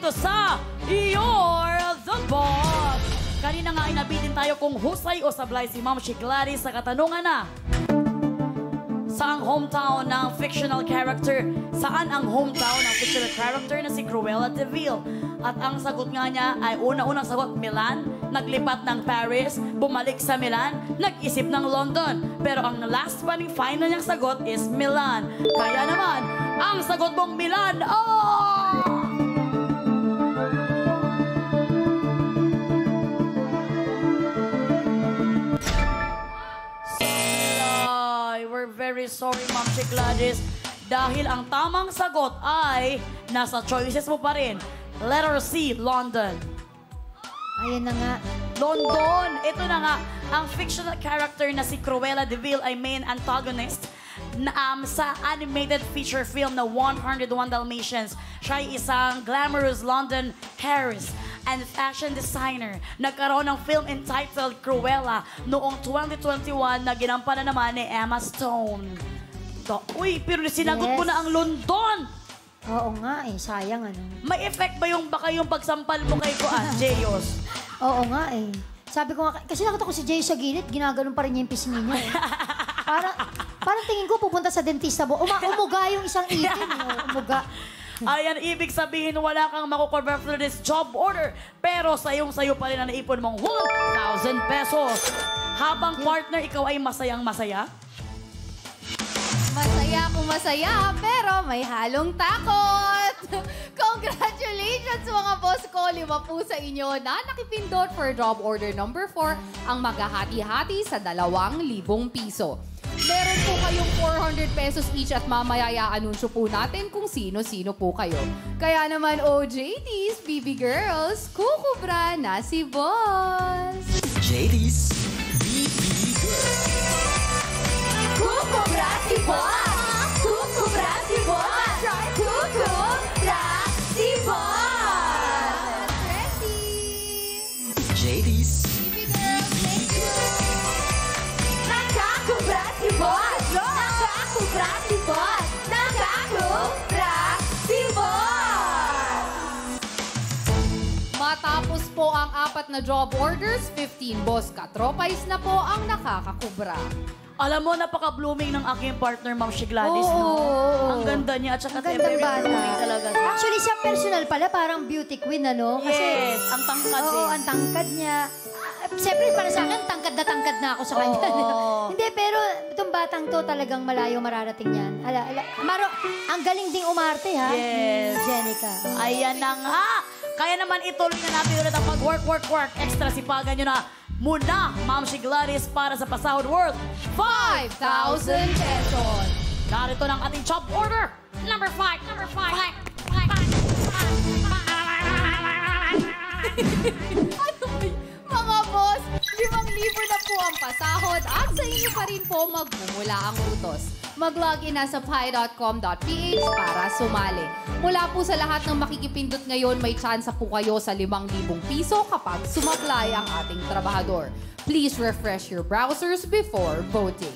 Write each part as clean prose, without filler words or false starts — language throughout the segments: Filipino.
dito sa You're the Boss. Kanina nga ay nabitin tayo kung husay o sablay si Ma'am Gladys sa katanungan na Saan ang hometown ng fictional character? Saan ang hometown ng fictional character na si Cruella de Vil? At ang sagot nga niya ay unang sagot, Milan. Naglipat ng Paris, bumalik sa Milan, nag-isip ng London. Pero ang last one ng final niyang sagot is Milan. Kaya naman, ang sagot mong Milan, we're very sorry, Ma'am Gladys. Dahil ang tamang sagot ay nasa choices mo pa rin. Letter C, London. Ayan na nga. London! Ito na nga, ang fictional character na si Cruella de Vil ay main antagonist sa animated feature film na 101 Dalmatians. Siya ay isang glamorous London heiress and fashion designer. Nagkaroon ng film entitled Cruella noong 2021 na ginampanan naman ni Emma Stone. Uy, pero sinagot mo na ang London! Oo nga eh, sayang ano. May effect ba yung baka yung pagsampal mo kay Kuan, Jeyos? Oo nga eh. Sabi ko nga, kasi nakita ko si Jeyos sa gilid, ginaganon pa rin niya yung pisngi niya eh. Parang tingin ko pupunta sa dentista. Umuga yung isang itin eh, umuga. Ayan, ibig sabihin wala kang makukonvert for this job order. Pero sayong-sayo pa rin ang naipon mong 1,000 pesos. Habang partner, ikaw ay masayang-masaya? Masaya kung masaya, pero may halong takot. Congratulations mga boss ko. 5 po sa inyo na nakipindot for job order number 4 ang maghahati-hati sa 2,000 piso. Meron po kayong 400 pesos each at mamaya i-anunsyo po natin kung sino-sino po kayo. Kaya naman, OJTs, BB Girls, kukubra na si Boss. JD's BB Girls. Kukubra si Boss! Kukubra si Boss! Kukubra si Boss! Ready! JD's BB Girls, thank you! Nakakubra si Boss! Nakakubra si Boss! Nakakubra si Boss! Matapos po ang 4 na job orders, 15 boss katropais na po ang nakakakubra. Alam mo, napaka-blooming ng aking partner, Ma'am Gladys, no? Ang ganda niya, at saka Gandang bata. blooming talaga siya. Actually, sa personal pala, parang beauty queen, ano? Kasi, Yes, ang tangkad oo, ang tangkad niya. Siyempre, para sa akin, tangkad na ako sa kanya. Hindi, pero itong batang to talagang malayo mararating yan. Maro, ang galing ding umarte, ha? Yes. Jenica. Ayan na nga. Kaya naman ituloy na natin ulit ang pag-work. Extra sipagan nyo na muna, Ma'am Gladys, para sa pasahod worth 5,000 pesos. Narito ng ating job order. Number 5. Mga boss, 5,000 na po ang pasahod at sa inyo pa rin po magmumula ang utos. Mag-login na sa pi.com.ph para sumali. Mula po sa lahat ng makikipindot ngayon, may tsansa po kayo sa 5,000 piso kapag sumablay ang ating trabahador. Please refresh your browsers before voting.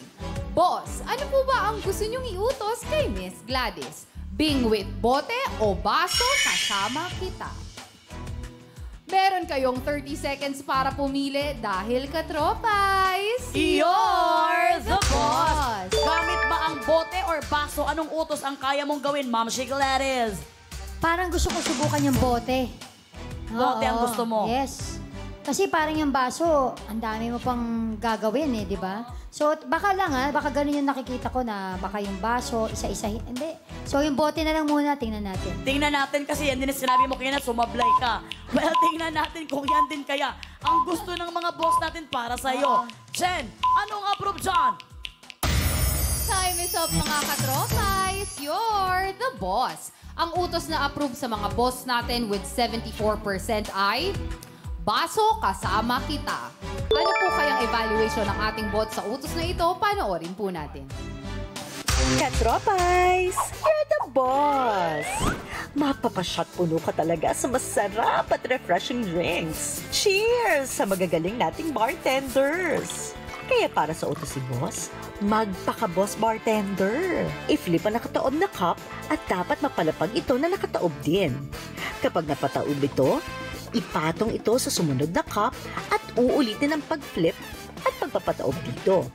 Boss, ano po ba ang gusto niyong iutos kay Miss Gladys? Bingwit bote o baso kasama kita? Meron kayong 30 seconds para pumili dahil katropais. You're the boss! Gamit ba ang bote or baso? Anong utos ang kaya mong gawin, Ma'am Gladys? Parang gusto ko subukan yung bote. Bote ang Oo, gusto mo? Yes. Kasi parang yung baso, ang dami mo pang gagawin eh, di ba? So, baka lang baka ganun yung nakikita ko na baka yung baso, isa-isa, hindi. So, yung bote na lang muna, tingnan natin. Tingnan natin kasi yan din ang sinabi mo kaya na sumablay ka. Well, tingnan natin kung yan din kaya ang gusto ng mga boss natin para sa'yo. Jen, anong approve dyan? Time is up mga katropais. You're the boss. Ang utos na approve sa mga boss natin with 74% ay baso kasama kita. Ano po kayang evaluation ng ating bot sa utos na ito? Panoorin po natin. Katropais, you're the boss! Mapapasyat puno ka talaga sa masarap at refreshing drinks. Cheers sa magagaling nating bartenders! Kaya para sa utos si boss, magpaka-boss bartender. I-flip ang nakataob na cup at dapat mapalapag ito na nakataob din. Kapag napataob ito, ipatong ito sa sumunod na cup at uulitin ang pag-flip at pagpapataob dito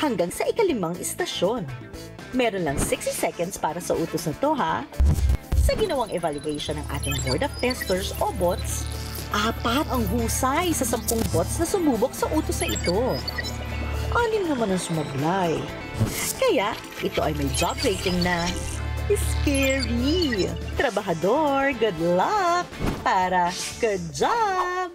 hanggang sa ika-5 istasyon. Meron lang 60 seconds para sa utos na to, ha? Sa ginawang evaluation ng ating Board of Testers o bots, 4 ang husay sa 10 bots na sumubok sa utos na ito. 6 naman ang sumablay. Kaya, ito ay may job rating na scary. Trabahador, good luck! Para good job!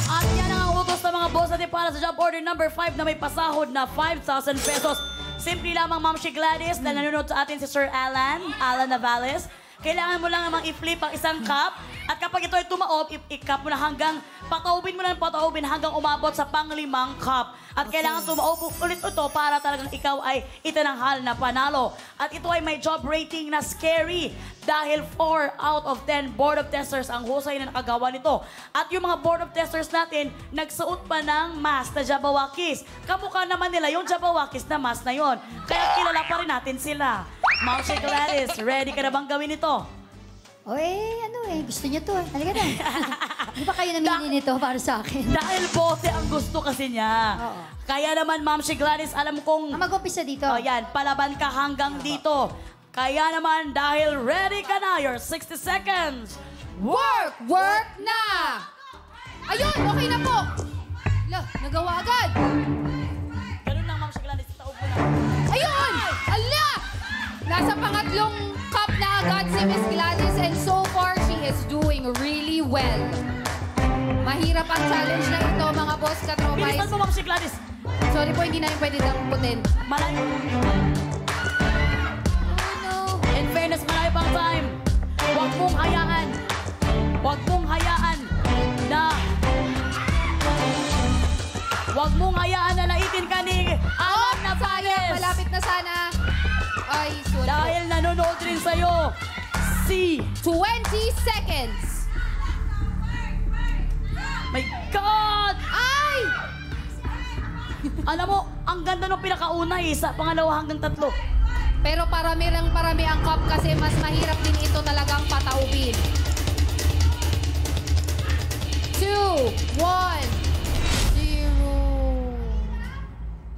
At yan ang utos ng mga boss natin para sa job order number 5 na may pasahod na 5,000 pesos. Simple lamang, Ma'am She Gladys, na nanonood sa atin si Sir Alan Navales. Kailangan mo lang namang i-flip ang isang cup. At kapag ito ay tumaob, i-cup mo na hanggang pataubin hanggang umabot sa pang-5 cup. At kailangan tumaob ulit ito para talagang ikaw ay itinanghal na panalo. At ito ay may job rating na scary dahil 4 out of 10 Board of Testers ang husay na nakagawa nito. At yung mga Board of Testers natin, nagsuot pa ng mask na Jabawakis. Kamukha naman nila yung Jabawakis na mask na yon. Kaya kilala pa rin natin sila. Ma'am She Gladys, ready ka na bang gawin ito? Gusto niya to. Halika na. Di ba kayo namili nito para sa akin? Dahil bote ang gusto kasi niya. Oo. Kaya naman, Ma'am She Gladys, alam kong... Mag-umpisa dito. Oh, yan, palaban ka hanggang dito. Kaya naman, dahil ready ka na, your 60 seconds. Work! Work na! Ayun, okay na po. Nagawa agad. Ganun lang, Ma'am She Gladys, taob mo na. Ayun! Ala! Nasa pangatlong cup na agad si Miss Gladys and so far, she is doing really well. Mahirap ang challenge na ito, mga boss katropay. Bilisan mo, Ma'am She Gladys. Sorry po, hindi namin pwede damputin. Malayo. Oh no. In fairness, malayo pang time. Huwag mong hayaan na naitin ka ni Alan Navales. Malapit na sana. Ay, sorry. Dahil nanonood rin sa'yo, si... 20 seconds. My God! Ay! Alam mo, ang ganda nung pinakauna sa pangalawa hanggang 3. Pero parami ang cup kasi mas mahirap din ito talagang pataubin. 2, 1, 0.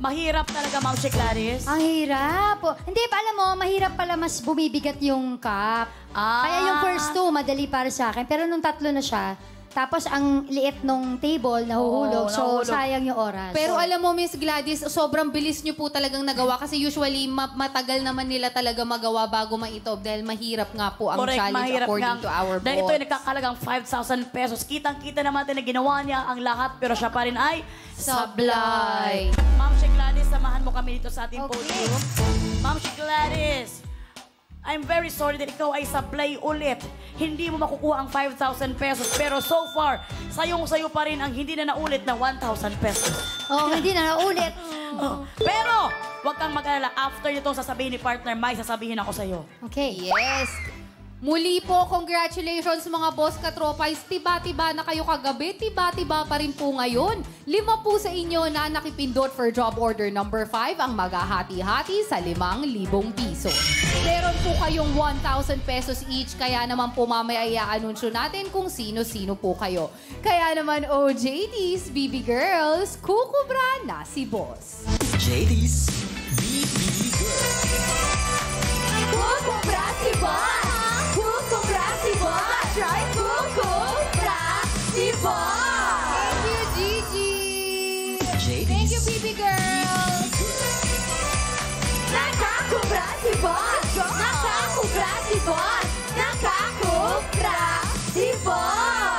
Mahirap talaga, Ma'am She Gladys. Ang hirap. Hindi, alam mo, mahirap pala mas bumibigat yung cup. Kaya yung first 2, madali para sa akin. Pero nung 3 na siya, tapos ang liit nung table, nahuhulog. Oo, so, nahuhulog. sayang yung oras. Pero alam mo, Miss Gladys, sobrang bilis nyo po talagang nagawa kasi usually matagal naman nila talaga magawa bago maitob dahil mahirap nga po ang challenge according to our boss. Dahil ito ay nagkakalagang 5,000 pesos. Kitang-kita naman natin na ginawa niya ang lahat pero siya pa rin ay sablay. Ma'am She Gladys, samahan mo kami dito sa ating Okay. podium. Ma'am She Gladys, I'm very sorry that ikaw ay sablay ulit. Hindi mo makukuha ang 5,000 pesos. Pero so far, sayong-sayo pa rin ang hindi na naulit na 1,000 pesos. Hindi na naulit. Pero, huwag kang mag-alala. After nito sasabihin ni partner, may sasabihin ako sa'yo. Okay. Yes. Muli po, congratulations mga boss katropais. Tiba-tiba na kayo kagabi, tiba-tiba pa rin po ngayon. 5 po sa inyo na nakipindot for job order number 5 ang maghahati-hati sa 5,000 piso. Meron po kayong 1,000 pesos each, kaya naman po mamaya i-anunsyo natin kung sino-sino po kayo. Kaya naman OJTs, BB Girls, kukubra na si boss. JD's BB Girls. Kukubra si boss! Kukubra si boss! Try kukubra si boss! Thank you, Gigi! JD's Thank you, BB Girls! Nakakubra si boss! Nakakubra si boss! Nakakubra si boss!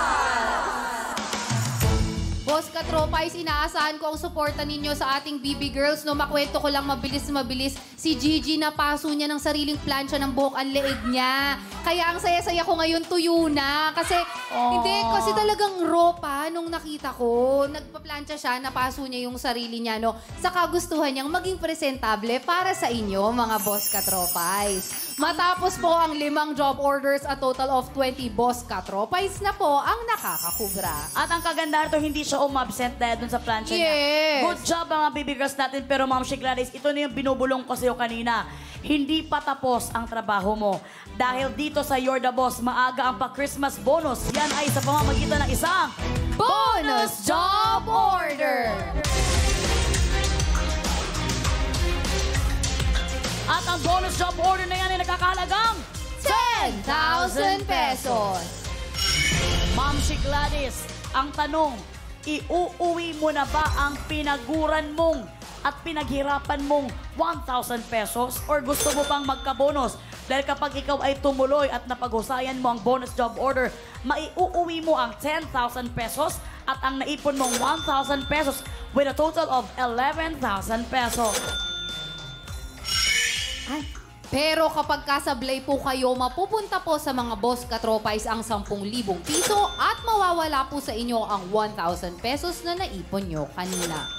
Boss Katropais, inaasahan ko ang suporta ninyo sa ating BB Girls. No, makwento ko lang mabilis-mabilis. Si Gigi, napaso niya ng sariling plancha ng buhok ang leeg niya. Kaya ang saya-saya ko ngayon, tuyo na. Kasi, hindi, kasi talagang raw pa nung nakita ko. Nagpa-plancha siya, napaso niya yung sarili niya, no? Sa kagustuhan niyang maging presentable para sa inyo, mga Boss Katropais. Matapos po ang 5 job orders, a total of 20 Boss Katropais na po ang nakakakubra. At ang kagandahan to, hindi siya umabsent dahil dun sa plancha niya. Yes. Good job mga baby girls natin. Pero Ma'am She Gladys, ito na yung binubulong ko sa'yo kanina. Hindi pa tapos ang trabaho mo. Dahil dito sa You're the Boss, maaga ang pa-Christmas bonus. Yan ay sa pamamagitan ng isang Bonus Job Order! At ang bonus job order na yan ay nagkakahalagang 10,000 pesos. Ma'am She Gladys, ang tanong, iuuwi mo na ba ang pinaguran mong at pinaghirapan mong 1,000 pesos or gusto mo pang magka-bonus? Dahil kapag ikaw ay tumuloy at napaghusayan mo ang bonus job order, maiuuwi mo ang 10,000 pesos at ang naipon mong 1,000 pesos with a total of 11,000 pesos. Ay, Pero kapag kasablay po kayo, mapupunta po sa mga boss katropais ang 10,000 piso at mawawala po sa inyo ang 1,000 pesos na naipon nyo kanina.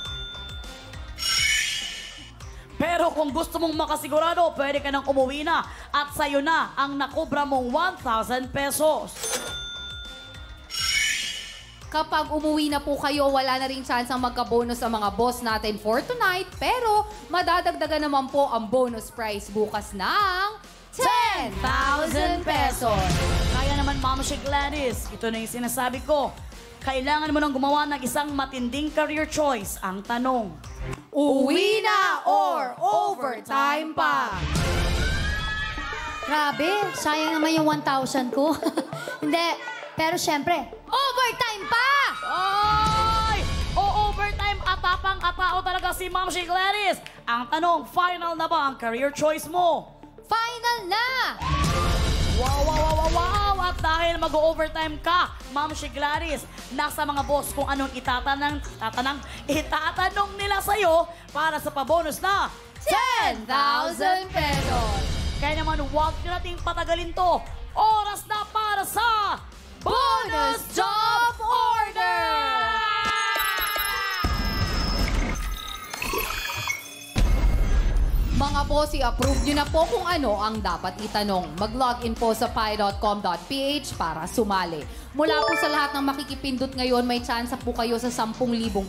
Pero kung gusto mong makasigurado, pwede ka nang umuwi na at sa'yo na ang nakubra mong 1,000 pesos. Kapag umuwi na po kayo, wala na rin chance ang magka-bonus ang mga boss natin for tonight. Pero madadagdagan naman po ang bonus prize bukas ng 10,000 pesos. Kaya naman, Ma'am She Gladys, ito na yung sinasabi ko. Kailangan mo nang gumawa ng isang matinding career choice. Ang tanong, Uwi na or overtime pa? grabe. Sayang naman yung 1,000 ko. Hindi. Pero syempre, overtime pa! ay! O-overtime atapang-atao talaga si Ma'am She Gladys. Ang tanong, final na ba ang career choice mo? Final na! Wow, wow, wow, wow, wow! At dahil mag-overtime ka, Ma'am She Gladys, nasa mga boss kung anong itatanong nila sa'yo para sa pabonus na 10,000 pesos. Kaya naman, huwag nyo nating patagalin to. Oras na para sa Bonus Job Order! Mga boss, i-approve nyo na po kung ano ang dapat itanong. Mag-login po sa pi.com.ph para sumali. Mula po sa lahat ng makikipindot ngayon, may chance po kayo sa 10,000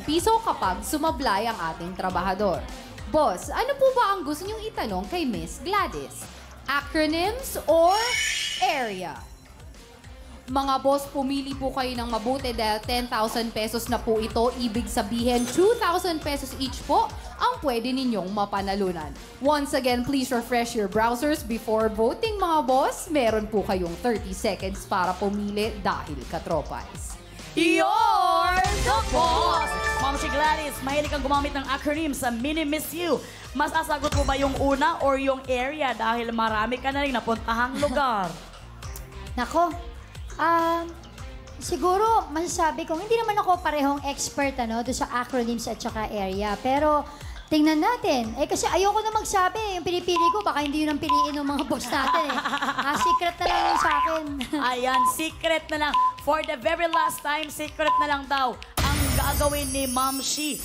piso kapag sumablay ang ating trabahador. Boss, ano po ba ang gusto nyong itanong kay Miss Gladys? Acronyms or area? Mga boss, pumili po kayo ng mabuti dahil 10,000 pesos na po ito. Ibig sabihin, 2,000 pesos each po ang pwede ninyong mapanalunan. Once again, please refresh your browsers before voting, mga boss. Meron po kayong 30 seconds para pumili dahil katropais. You're the Boss! Ma'am She Gladys, mahilig kang gumamit ng acronym sa Mini Miss You. Masasagot mo ba yung una or yung area dahil marami ka na rin napuntahang lugar? Nako, siguro masasabi ko, hindi naman ako parehong expert doon sa acronyms at saka area. Pero tingnan natin. Kasi ayoko na magsabi. Yung pinipili ko, baka hindi yun ang piliin ng mga boss natin. Secret na lang yun sa akin. Ayan, secret na lang. For the very last time, secret na lang daw ang gagawin ni Ma'am She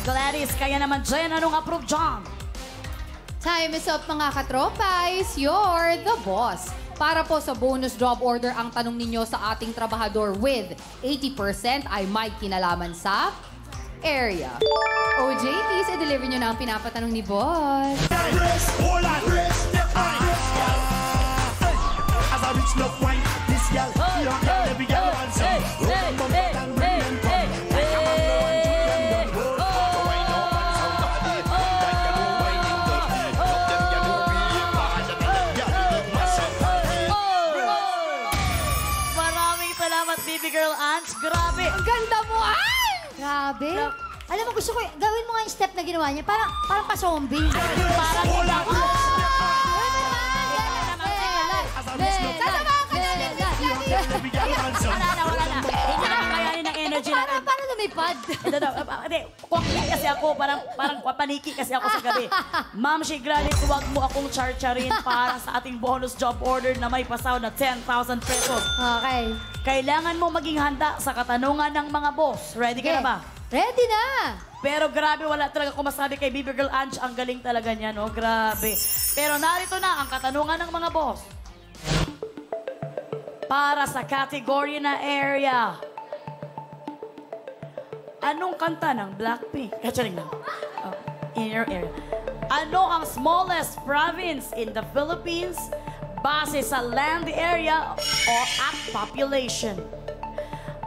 Gladys. Kaya naman, Jen, anong approve dyan? Time is up, mga katropais. You're the boss. Para po sa bonus job order, ang tanong ninyo sa ating trabahador with 80% ay may kinalaman sa area. OJ, please i-deliver nyo na ang pinapatanong ni boss. Maraming salamat, baby girl Ants. Grabe. Ang ganda mo, ay! Grabe. Alam mo, gusto ko, gawin mo nga yung step na ginawa niya. Parang pa-zombie. Parang wala na. Hindi na kakayanin ng energy natin. Parang lumipad. Hindi, kuwakli kasi ako, parang paniki kasi ako sa gabi. Ma'am She Gladys, huwag mo akong charcharin para sa ating bonus job order na may pasaw na 10,000 pesos. Okay. Kailangan mo maging handa sa katanungan ng mga boss. Ready ka na ba? Ready na. Pero grabe, wala talaga akong masabi kay Baby Girl Ange. Ang galing talaga niya, no? Grabe. Pero narito na ang katanungan ng mga boss. Para sa category na area. Anong kanta ng Blackpink? Charing lang. Oh, in your area. Ano ang smallest province in the Philippines base sa land area o at population?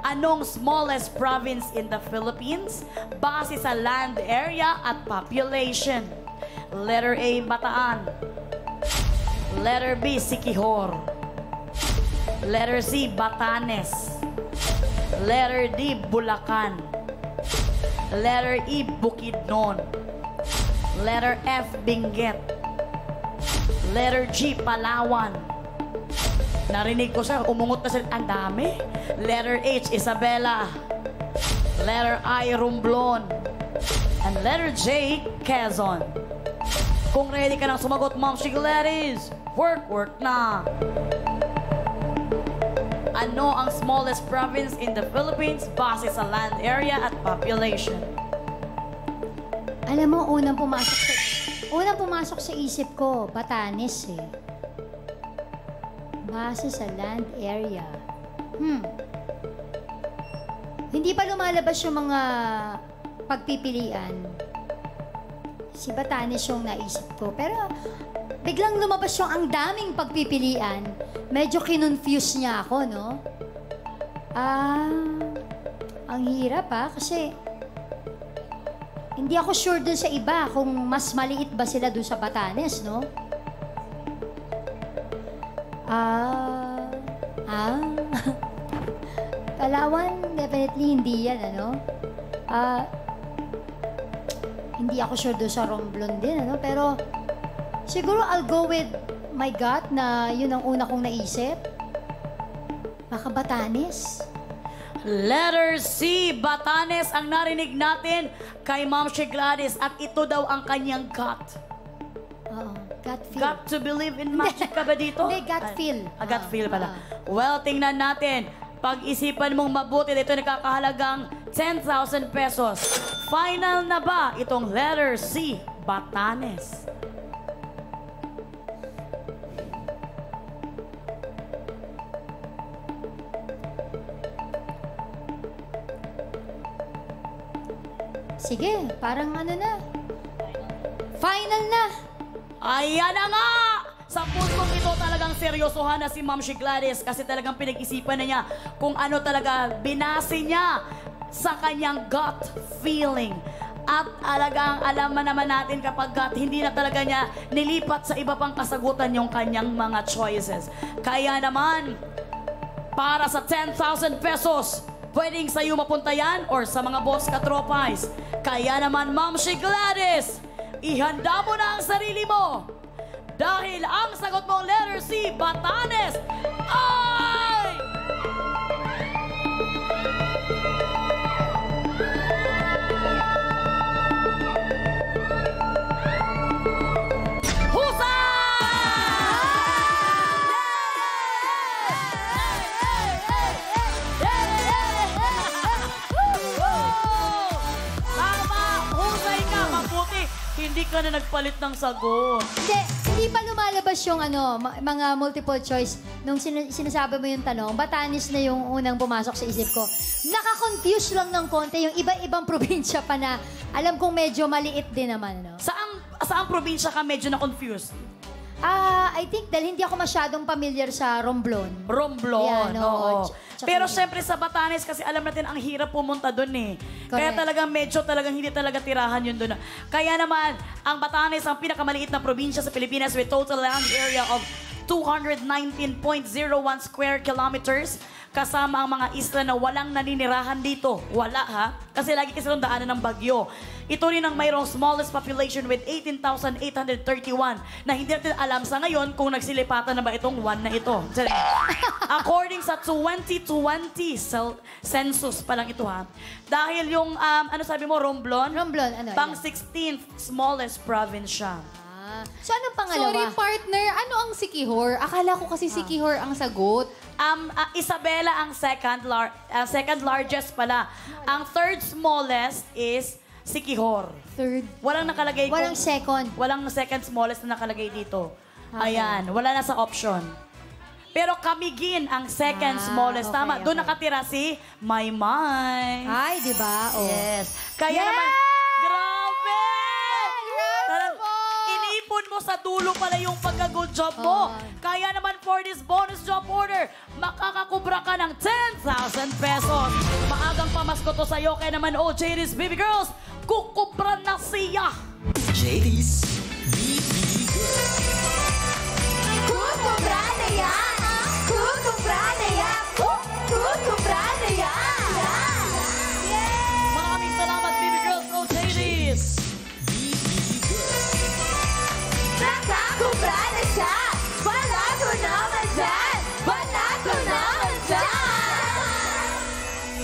Anong smallest province in the Philippines base sa land area at population? Letter A, Bataan. Letter B, Siquijor. Letter C, Batanes. Letter D, Bulacan. Letter E, Bukidnon. Letter F, Benguet. Letter G, Palawan. Narinig ko siya, umungot na siya. Ang dami. Letter H, Isabela. Letter I, Romblon. And letter J, Quezon. Kung ready ka nang sumagot, Ma'am Shiglaris, work na. Ano ang smallest province in the Philippines base sa land area at population? Alam mo, unang pumasok sa isip ko, Batanes eh. Base sa land area. Hindi pa lumalabas yung mga pagpipilian. Si Batanes yung naisip ko. Pero biglang lumabas yung ang daming pagpipilian. Medyo kinonfuse niya ako, no? Ang hirap kasi hindi ako sure dun sa iba kung mas maliit ba sila dun sa Batanes, no? Palawan, definitely hindi yan, ano? Hindi ako sure doon sa Romblon din, ano? Pero siguro I'll go with my gut na yun ang una kong naisip. Baka Batanes. Letter C, Batanes ang narinig natin kay Ma'am Shiglaris at ito daw ang kanyang gut. Oo, gut feel. Got to believe in magic ka ba dito? Hindi, gut feel. Gut feel pala. Well, tingnan natin. Pag-isipan mong mabuti, dito nakakahalagang 10,000 pesos. Final na ba itong letter C, Batanes? Sige, parang ano na. Final na. Ayan na nga! Sa puntong ito talagang seryosohan na si Ma'am Shiglaris kasi talagang pinag-isipan na niya kung ano talaga binase niya sa kanyang gut feeling. At talagang alam naman natin kapag gut, hindi na talaga niya nilipat sa iba pang kasagutan yung kanyang mga choices. Kaya naman, para sa 10,000 pesos, pwedeng sa iyo mapunta yan or sa mga boss katropais. Kaya naman, Ma'am Shiglaris, ihanda mo na ang sarili mo. Dahil ang sagot mong letter C, Batanes, ay... Hindi ka na nagpalit ng sagot. Hindi pa lumalabas yung mga multiple choice. Nung sinasabi mo yung tanong, Batanes na yung unang pumasok sa isip ko. Naka-confuse lang ng konti yung iba-ibang probinsya pa na alam kong medyo maliit din naman, no? Saang probinsya ka medyo na-confused? I think dahil hindi ako masyadong familiar sa Romblon. Romblon, Yan, oo. Pero yun. syempre sa Batanes kasi alam natin ang hirap pumunta doon eh. Kaya Correct. talagang hindi talaga tirahan yun doon. Kaya naman, ang Batanes ang pinakamaliit na probinsya sa Pilipinas with total land area of 219.01 square kilometers. Kasama ang mga isla na walang naninirahan dito. Wala ha? Kasi lagi kasi itong daanan ng bagyo. Ito rin ang mayroong smallest population with 18,831 na hindi natin alam sa ngayon kung nagsilipatan na ba itong one na ito. According sa 2020 census pa lang ito ha. Dahil yung, ano sabi mo, Romblon? Romblon, ano? Pang 16th smallest province siya. So, anong pangalawa? Sorry, partner. Ano ang Siquijor? Akala ko kasi Siquijor ang sagot. Isabela ang second largest pala. Ang third smallest is Siquijor. Third. Walang nakalagay Walang second. Walang second smallest na nakalagay dito. Ayan, wala na sa option. Pero Kamigin ang second smallest. okay, Tama, doon okay. nakatira si Maymay. Ay, di ba? Oh. Yes. Kaya Yeah! naman, grabe! Talagang inipon mo sa dulo pala yung pagka-good job mo. Kaya naman for this bonus job order, makakakubra ka ng 10,000 pesos. Maagang pamasko to sa'yo. Kaya naman, JD's Baby Girls, kukubra na siya. JD's BB Girls. Kukubra na yan! Kukubra na yan! Kukubra na yan! Maraming salamat, Baby Girls, JD's. Nakakubra na siya! Balato naman dyan! Balato naman dyan!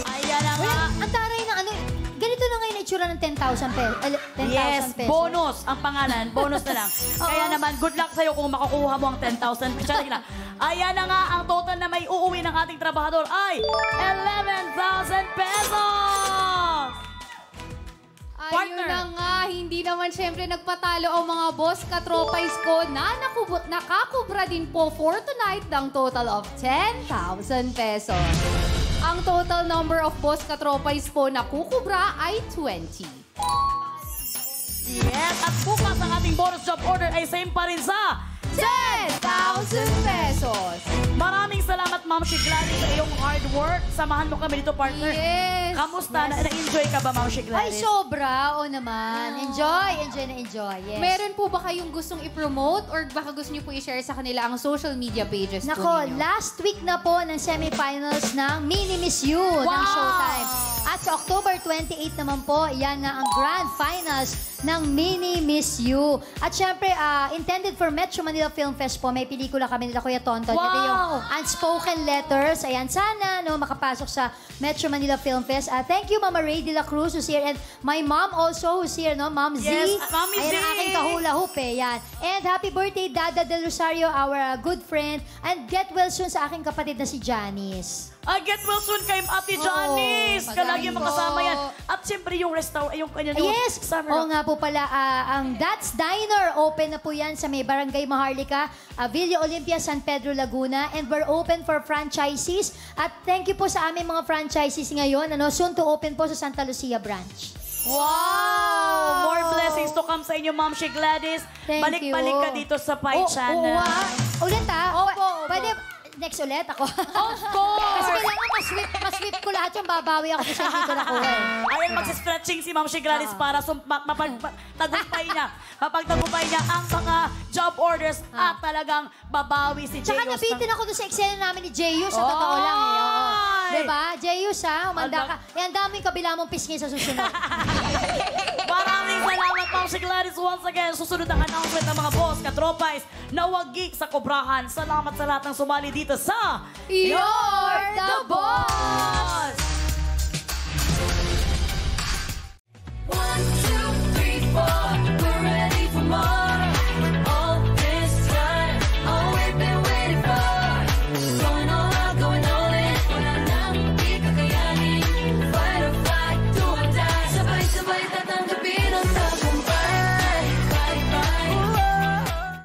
Ayan na nga. Ang taray ng ano, ganito na ngayon itsura ng 10,000 pesos. 10,000 Yes, pesos. bonus ang pangalan. Bonus na lang. Kaya naman, good luck sa'yo kung makukuha mo ang 10,000. Charing lang. Ayan na nga, ang total na may uuwi ng ating trabahador ay 11,000 pesos! Ayun Partner. na nga, hindi naman syempre nagpatalo ang mga boss katropais ko na nakakubra din po for tonight ng total of 10,000 pesos. Ang total number of boss katropais po na kukubra ay 20. Yes, at bukas ang ating bonus job order ay same pa rin sa 10,000 pesos! Maraming salamat, Ma'am Shi Gladys, sa iyong hard work. Samahan mo kami dito, partner. Yes! Kamusta? Na-enjoy ka ba, Ma'am Shi Ay, Gladys? sobra. Oo naman. Enjoy. Enjoy na enjoy. Yes. Meron po ba kayong gustong i-promote or baka gusto niyo po i-share sa kanila ang social media pages po Nako, ninyo? last week na po ng semifinals ng Mini Miss You ng Showtime. At sa October 28 naman po, yan na ang grand finals ng Mini Miss You. At syempre, intended for Metro Manila Film Fest po, may pelikula kami nila Kuya Tonton. Wow! Ito yung Unspoken Letters. Ayan, sana makapasok sa Metro Manila Film Fest. Thank you, Mama Ray de la Cruz, who's here. And my mom also, who's here, Mom Z. Yes, Mami Z. Ayan ang aking kahula hoop yan. And happy birthday, Dada Del Rosario, our good friend. And get well soon sa aking kapatid na si Janice. Get well soon kay Ate Janice. Kalagi pagaling makasama po. yan. At siyempre yung restaurant, yung kanya Yes! summer. Oo nga po pala, ang That's Diner, open na po yan sa may Barangay Maharlika, Villa Olympia, San Pedro, Laguna. And we're open for franchises. At thank you po sa aming mga franchises ngayon. Soon to open po sa Santa Lucia branch. Wow! More blessings to come sa inyo, Ma'am Shi Gladys. Thank Balik-balik you. ka dito sa Pai Oo, Channel. Ulit Opo. Pwede, next ulit ako. Of course! Kasi kailangan mas-sweep ko lahat yung babawi ako kasi hindi ko nakuha eh. Ayan, magsi-stretching si Ma'am Shi Gladys para mapagtagumpay niya ang mga job orders at talagang babawi si Tsaka Jeyos. nabitin ako doon sa eksena namin ni Jeyus, sa totoo lang eh. Oo. Oy! Diba? Jeyus umanda ka. Ang daming kabila mong pisngi sa susunod. Maraming salamat, Ma'am Shi Gladys. Once again, susunod ang announcement ng mga boss, katropais, na wagi sa kobrahan. Salamat sa lahat ng sumali dito sa You're the Boss!